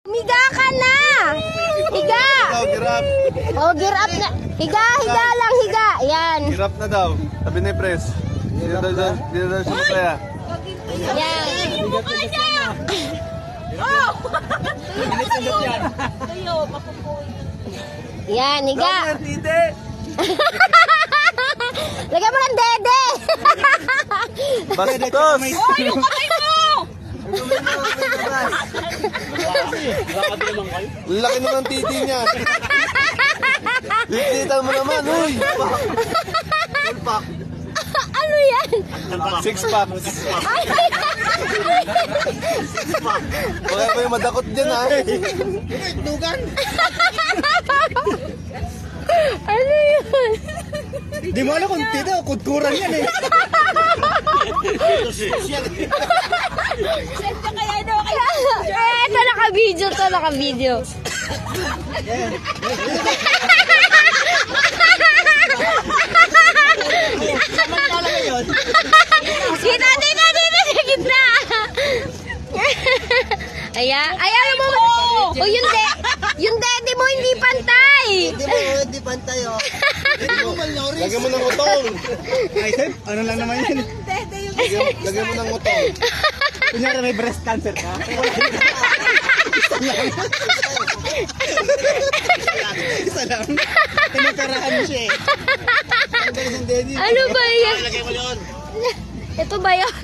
Higa ka na! Higa! Girap. Oh, gear up na. Higa, higa lang, higa. Yan. Girap na daw. Sabi ni Pres. Dito daw siya masaya. Yan. Yan, higa. Lagyan mo ng dede. Bastos! Laki naman titi niya. Lipitan mo naman, uy! Full pack. Ano yan? Six pack. Wala pa yung madakot dyan, ha? Ano yun? Di mo alam kung tito, kulturan yan eh. Ito naka-video, ito naka-video. Dito, dito, dito, sa gitna. Ayaw mo. O yung dede mo hindi pantay. Hindi pantay oh. Lagyan mo ng utong. Ay, Seb, ano lang naman yun? Lagyan mo ng utong. Kunyari may breast cancer ka. Isa lang. Tinaperahan mo siya eh. Ang galing ng daddy. Ano ba yan? Lagay mo yun. Ito ba yun?